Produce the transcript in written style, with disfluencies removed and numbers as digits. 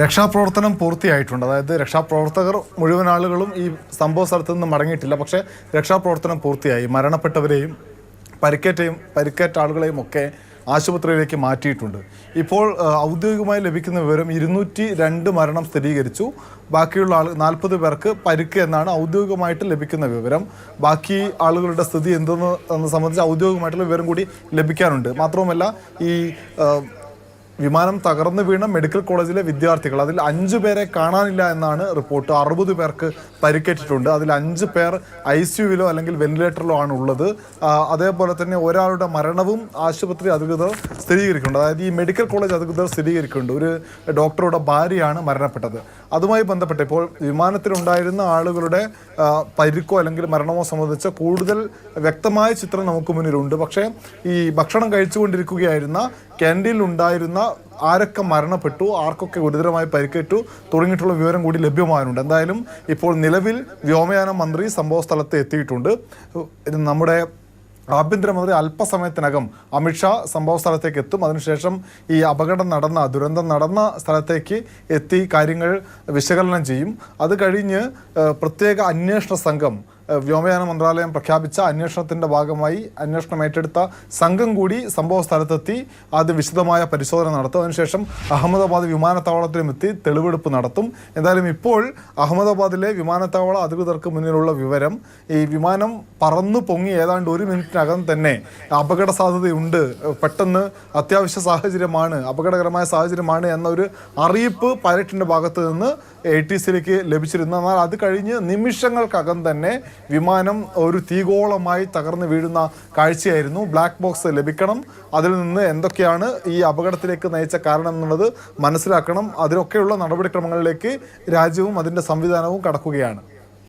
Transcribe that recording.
രക്ഷാപ്രവർത്തനം പൂർത്തിയായിട്ടുണ്ട്. അതായത് രക്ഷാപ്രവർത്തകർ മുഴുവൻ ആളുകളും ഈ സംഭവ സ്ഥലത്ത് നിന്ന് മടങ്ങിയിട്ടില്ല. പക്ഷേ രക്ഷാപ്രവർത്തനം പൂർത്തിയായി. മരണപ്പെട്ടവരെയും പരിക്കേറ്റ ആളുകളെയും ഒക്കെ ആശുപത്രിയിലേക്ക് മാറ്റിയിട്ടുണ്ട്. ഇപ്പോൾ ഔദ്യോഗികമായി ലഭിക്കുന്ന വിവരം 202 മരണം സ്ഥിരീകരിച്ചു. ബാക്കിയുള്ള 40 പേർക്ക് പരിക്ക് എന്നാണ് ഔദ്യോഗികമായിട്ട് ലഭിക്കുന്ന വിവരം. ബാക്കി ആളുകളുടെ സ്ഥിതി എന്തെന്ന് സംബന്ധിച്ച് ഔദ്യോഗികമായിട്ടുള്ള വിവരം കൂടി ലഭിക്കാനുണ്ട്. മാത്രവുമല്ല, ഈ വിമാനം തകർന്നു വീണ മെഡിക്കൽ കോളേജിലെ വിദ്യാർത്ഥികൾ, അതിൽ 5 പേരെ കാണാനില്ല എന്നാണ് റിപ്പോർട്ട്. 60 പേർക്ക് പരിക്കേറ്റിട്ടുണ്ട്. അതിൽ 5 പേർ ICUവിലോ അല്ലെങ്കിൽ വെന്റിലേറ്ററിലോ ആണ് ഉള്ളത്. അതേപോലെ തന്നെ ഒരാളുടെ മരണവും ആശുപത്രി അധികൃതർ സ്ഥിരീകരിക്കുന്നുണ്ട്. അതായത് ഈ മെഡിക്കൽ കോളേജ് അധികൃതർ സ്ഥിരീകരിക്കുന്നുണ്ട്. ഒരു ഡോക്ടറുടെ ഭാര്യയാണ് മരണപ്പെട്ടത്. അതുമായി ബന്ധപ്പെട്ട് ഇപ്പോൾ വിമാനത്തിലുണ്ടായിരുന്ന ആളുകളുടെ പരിക്കോ അല്ലെങ്കിൽ മരണമോ സംബന്ധിച്ച് കൂടുതൽ വ്യക്തമായ ചിത്രം നമുക്ക് മുന്നിലുണ്ട്. പക്ഷേ ഈ ഭക്ഷണം കഴിച്ചുകൊണ്ടിരിക്കുകയായിരുന്ന ക്യാൻറ്റീനിലുണ്ടായിരുന്ന ആരൊക്കെ മരണപ്പെട്ടു, ആർക്കൊക്കെ ഗുരുതരമായി പരിക്കേറ്റു തുടങ്ങിയിട്ടുള്ള വിവരം കൂടി ലഭ്യമാകുന്നുണ്ട്. എന്തായാലും ഇപ്പോൾ നിലവിൽ വ്യോമയാന മന്ത്രി സംഭവ സ്ഥലത്ത് എത്തിയിട്ടുണ്ട്. നമ്മുടെ ആഭ്യന്തരമന്ത്രി അല്പസമയത്തിനകം അമിത്ഷാ സംഭവ സ്ഥലത്തേക്ക് എത്തും. അതിനുശേഷം ഈ ദുരന്തം നടന്ന സ്ഥലത്തേക്ക് എത്തി കാര്യങ്ങൾ വിശകലനം ചെയ്യും. അത് കഴിഞ്ഞ് പ്രത്യേക അന്വേഷണ സംഘം, വ്യോമയാന മന്ത്രാലയം പ്രഖ്യാപിച്ച അന്വേഷണത്തിൻ്റെ ഭാഗമായി അന്വേഷണം ഏറ്റെടുത്ത സംഘം കൂടി സംഭവ സ്ഥലത്തെത്തി ആദ്യം വിശദമായ പരിശോധന നടത്തും. അതിനുശേഷം അഹമ്മദാബാദ് വിമാനത്താവളത്തിലും എത്തി തെളിവെടുപ്പ് നടത്തും. എന്തായാലും ഇപ്പോൾ അഹമ്മദാബാദിലെ വിമാനത്താവള അധികൃതർക്ക് മുന്നിലുള്ള വിവരം, ഈ വിമാനം പറന്നു പൊങ്ങി ഏതാണ്ട് 1 മിനിറ്റിനകം തന്നെ അപകട സാധ്യതയുണ്ട്, പെട്ടെന്ന് അത്യാവശ്യ സാഹചര്യമാണ്, അപകടകരമായ സാഹചര്യമാണ് എന്നൊരു അറിയിപ്പ് പൈലറ്റിൻ്റെ ഭാഗത്ത് നിന്ന് ATCയിലേക്ക് ലഭിച്ചിരുന്നു. എന്നാൽ അത് കഴിഞ്ഞ് നിമിഷങ്ങൾക്കകം തന്നെ വിമാനം ഒരു തീഗോളമായി തകർന്ന് വീഴുന്ന കാഴ്ചയായിരുന്നു. ബ്ലാക്ക് ബോക്സ് ലഭിക്കണം, അതിൽ നിന്ന് എന്തൊക്കെയാണ് ഈ അപകടത്തിലേക്ക് നയിച്ച കാരണം എന്നുള്ളത് മനസ്സിലാക്കണം. അതിനൊക്കെയുള്ള നടപടിക്രമങ്ങളിലേക്ക് രാജ്യവും അതിൻ്റെ സംവിധാനവും കടക്കുകയാണ്.